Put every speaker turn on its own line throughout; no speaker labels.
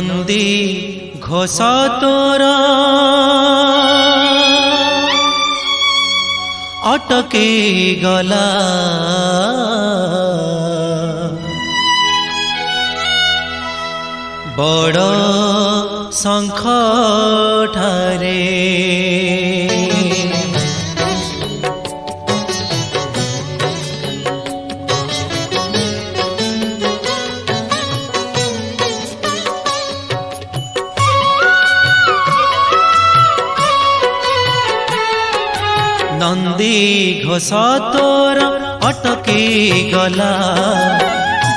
नंदी घोष तोर अटके गला बड़ शंख ठारे नंदी घोष तोर अटके गला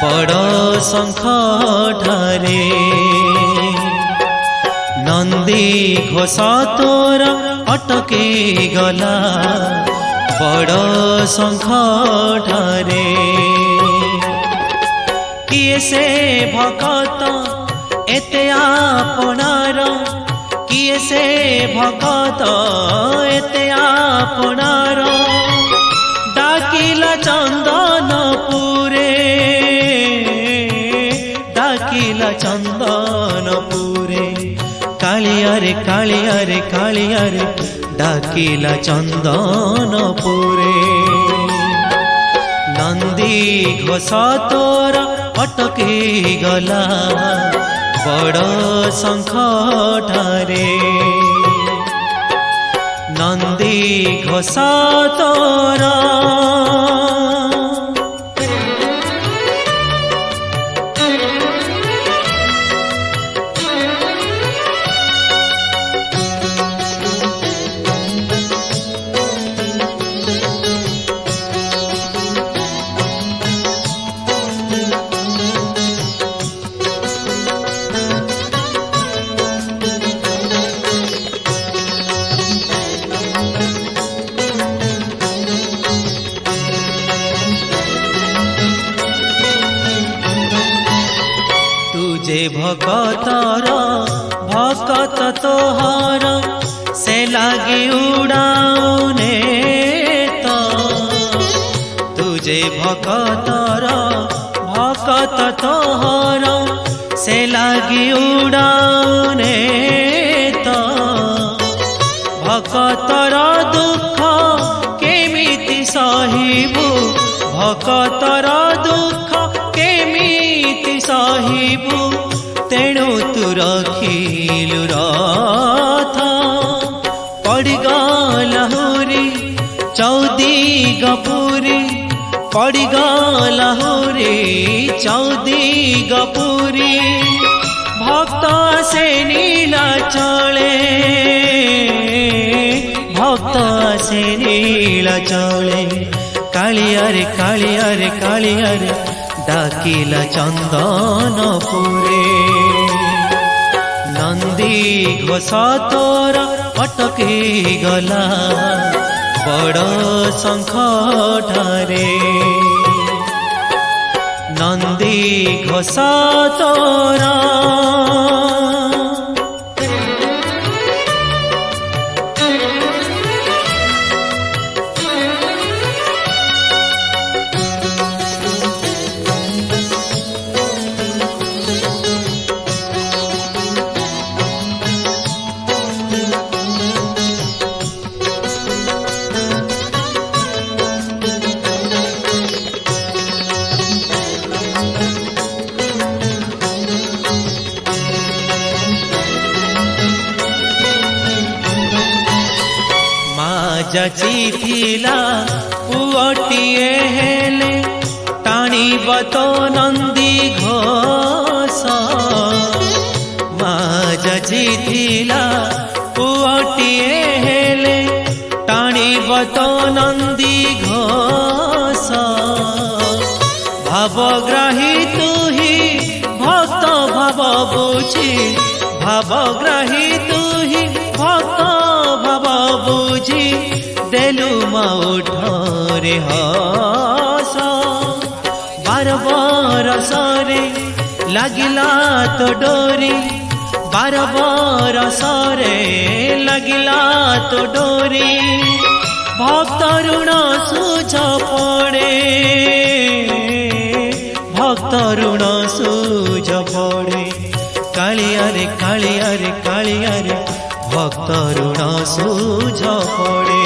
बड़ शंख ठारे नंदी घोष तोर अटके गला बड़ शंख ठारे किए से भगत एते आपनार किए से भगत एते आपनार डाकिला चंदनपुरे डाकिला चंदनपुरे कालियारे कालियारे कालियारे डाकिला चंदनपुरे नंदी घोष तोर अटके गला बड़ शंख ठारे नंदी घोष तोर तुझे भगतर भगत तोहर से लागी उड़ाने तो तुझे भगतर भगत तोहर से लागी उड़ाने तो भगतर दुख केमिति सहिबु भगतर दुख केमिति सहिबु तेणु तू रखिलु रथ पड़गला हुरी चौदिगपुरी पड़गला हुरी चौदिगपुरी भक्त से नीला चले भक्त से नीला चले कालियारे कालियारे कालियारे डाकिला चंदनपुरे नंदी घोष तोर अटके गला बड़ शंख ठारे नंदी घोष तोर जचिथिला पुअटिए हेले टाणीब तो नंदी घोष माँ जचिथिला पुअटिए हेले टाणीब तो नंदी घोष भावग्राही तू ही भक्त भाव बुझी भावग्राही तू ही भक्त भाव बुझी देलु मौठरे हस बार बरसरे लागिला तो डोरी बार बरसरे लागिला तो डोरी भक्त ऋण सुझ पड़े भक्त ऋण सुझ पड़े कालिया रे कालिया रे कालिया रे भक्त ऋण सूझ पड़े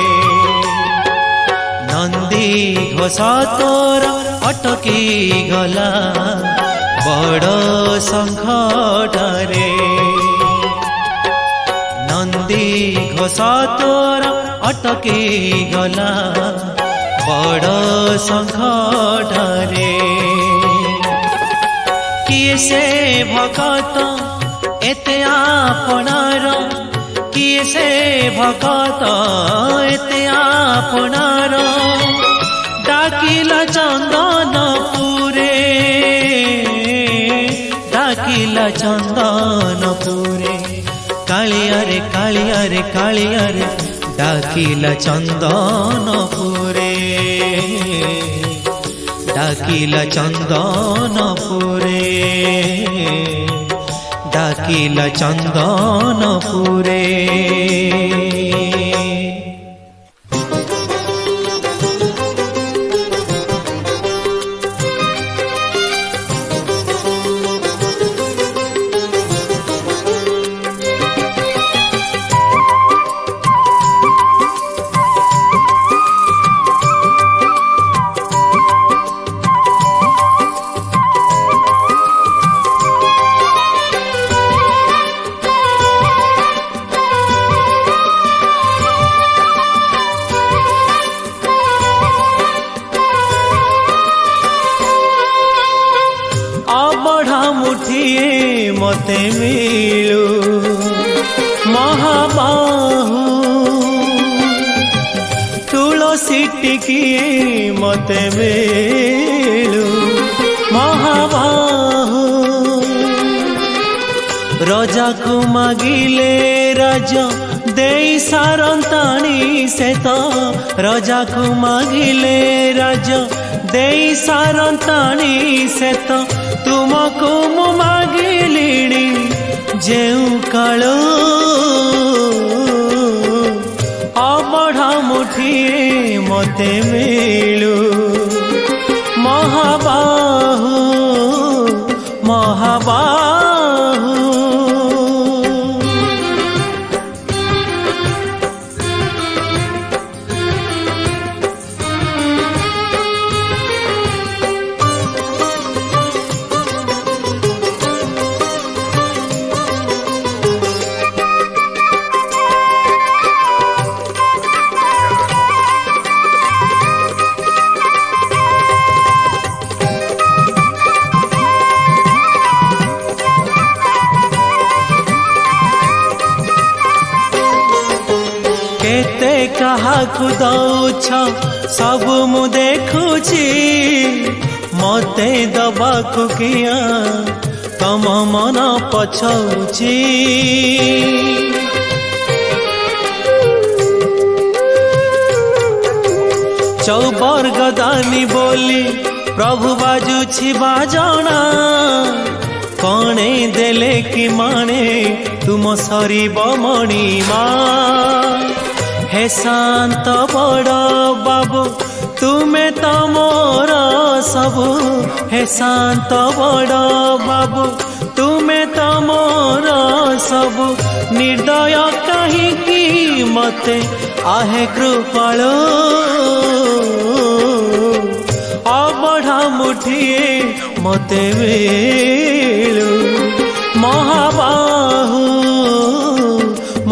नंदी घोष तोर अटकी गला बड़ संकटरे नंदी घोष तोर अटकी गला बड़ संकटरे किए से भगत एते आपनार किए से भगत एते आपनार डाकिला चंदनपुरे डाकिला चंदनपुरे कालिया रे कालिया रे कालिया रे डाकिला चंदनपुरे डाकिला चंदनपुरे डाकिला चंदनपुरे मुठिए मते मिलू महाबाहु तुलसी टिकिए मते मिलू महाबाहु रजा को मागिले राजा देई सारंताणी से तो रजा को मागिले राजा देई सारंताणी से तो तुमको मु मागिलिणी जेउ कालो अबढ़ा मुठिए मते मिलू महाबाहु महाबाहु केते काहाकु दौछ सब मु देखुची मते दबाकु किया तम मन पछौची चौबर्ग दानी बोली प्रभु बाजुछि बाजणा कणे देले कि माने तुम सरीब मणिमा हे शांत बड़ बाबू तुम्हें तो मोर सबू हे शांत बड़ बाबू तुम्हें तो मोर सबू निर्दय कहीं मते आहे कृपाल अबढ़ा मुठिए मते मिलू महाबाहु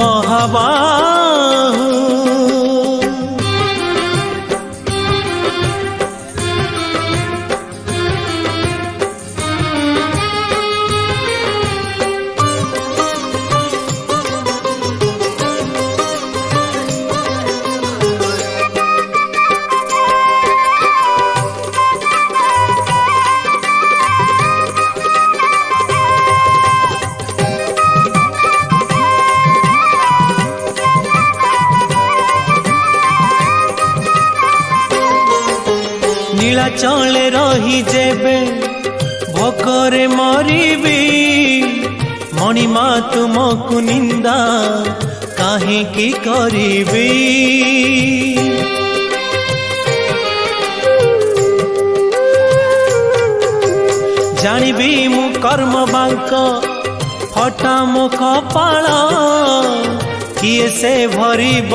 महाबाहु नीलाचले रही जेबे भोकरे मरिबी मणिमा तुमको निंदा काहे की करिबी जानिबी मु कर्म बांक फटा मो कपाल किए से भरिब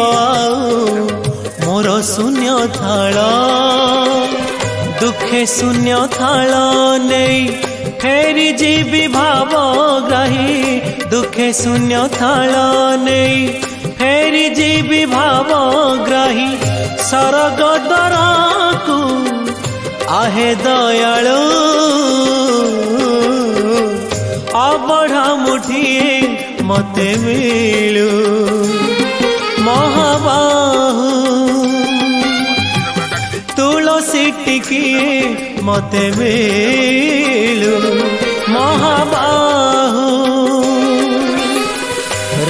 मोर शून्य थाल दुखे शून्य थाल नहीं फेरी जीवी भावग्राही दुखे शून्य थाल नहीं फेरी जीवी भावग्राही सरग द्वारकू आहे दयालु अबढ़ा मुठिए मते मिलू महाबाहु तुलसी टिकिए मते मिलू महाबाहु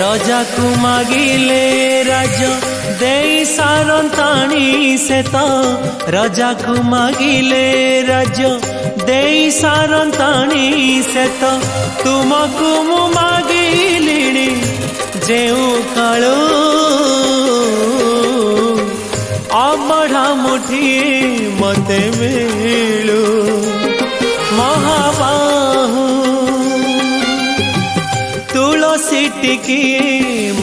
राजा को मागिले राज दे सारंताणी से तो राजा को मागिले राज दे सारंताणी से तो तुमको मु मागिलिणी जेऊ कालू अबढ़ा मुठिए मते मिलू महाबाहु तुलसी टिकिए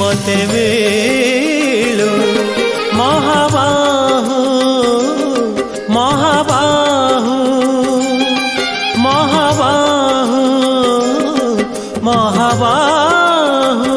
मते मिलू महाबाहु महाबाहु महाबाहु महाबाहु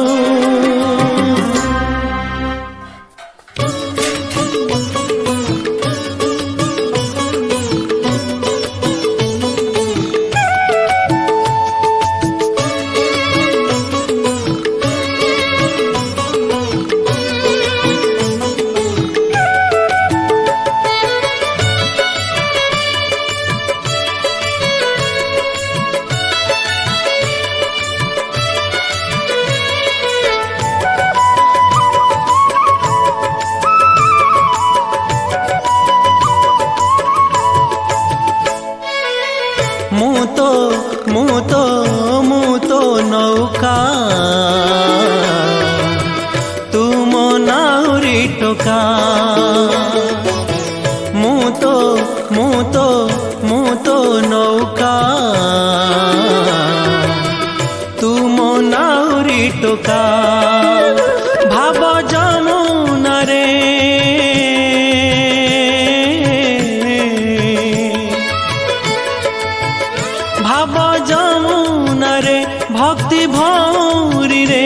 मुतो नौका तुम नाउरी टोका मुतो नौका तुम नाउरी टोका भाव जमुना रे भाव जमुना रे भक्ति भौरी रे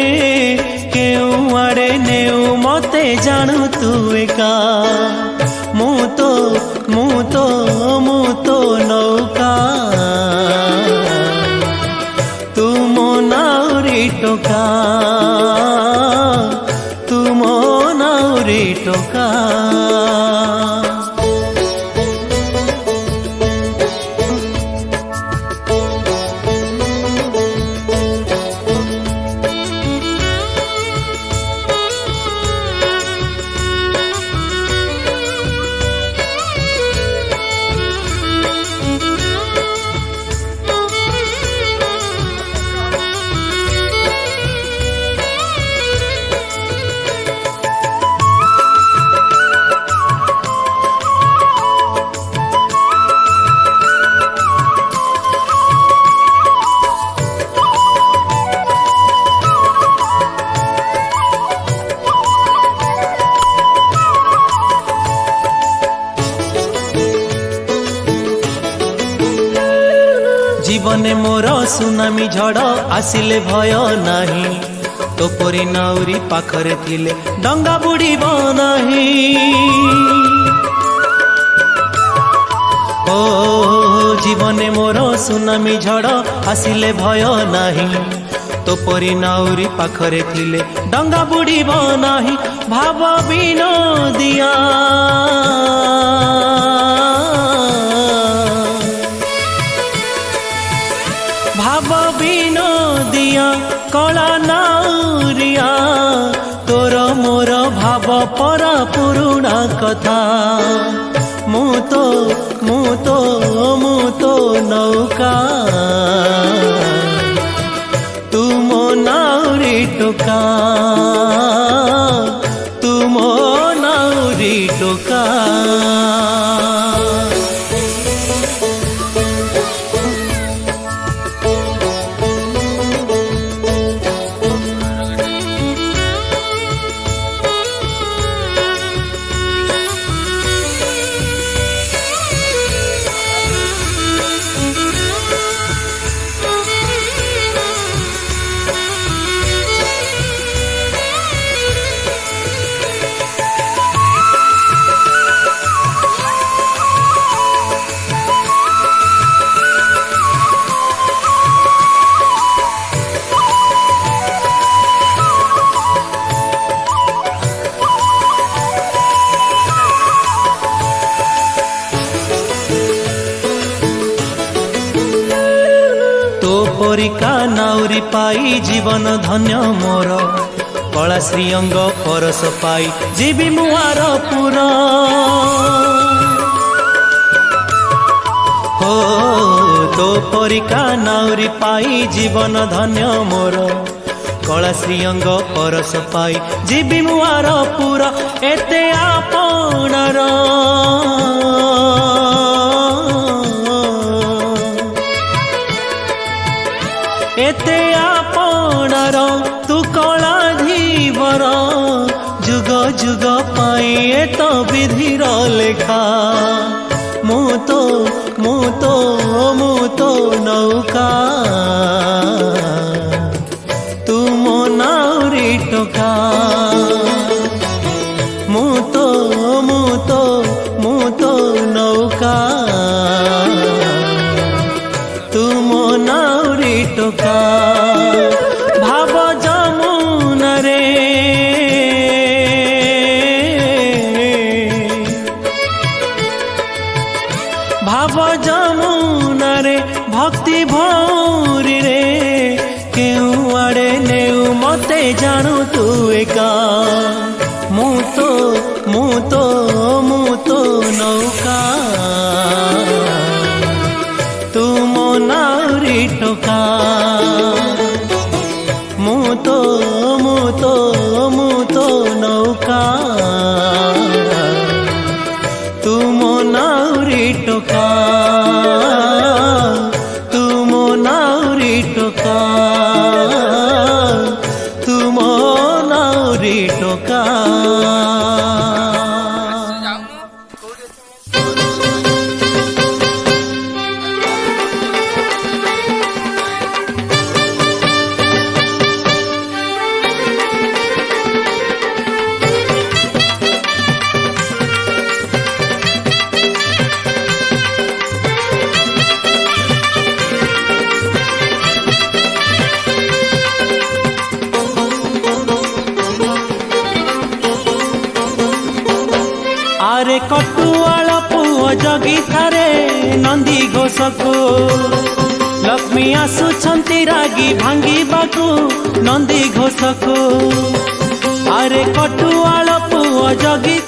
केउ आड़े नेउ मते जानू तू एका मुतो नौका तुम नाउरी टोका तुम नाउरी टोका जीवने मोर सुनामी झड़ आसिले भय नाही तोपरी नाउरी पाखरे थिले डंगा बुड़ीब नाही ओ जीवने मोर सुनामी झड़ आसिले भय नाही तोपरी नाउरी पाखरे थिले डंगा बुड़ीब नाही भाव विनोदिया भाव विनोदिया कला नाउरिया तोर मोर भाव परा पुरुणा कथा मुतो नौका तुम नाउरी टोका तुम नाउरी टोका परिका नाउरी पाई जीवन धन्य मोर कला श्रीअंग परस पाई जीवी मुआर पुरा हो तो परिका नाउरी पाई जीवन धन्य मोर कला श्रीअंग परस पाई जीवी मुआर पुरा एते आपणार एते आपणार तू कला धीवर जुग जुग पाई एत विधिर लेखा मु तो नौका तू मो नाउरी टोका मु तो नौका तू मो नाउरी टोका भाव जमुना रे भाव जमुना रे भक्ति भौरी रे केउ आड़े नेउ मते जानू तू एका मु तो नौका तू मो नाउरी टोका मु तो नौका तू मो नाउरी टोका तू मो नाउरी टोका तू मो नाउरी टोका आरे कटुआल पुओ जगी थारे नंदी घोषको लक्ष्मी आसुछंती रागी भांगी बाकू नंदी घोषको आरे कटुआल पुओ जगी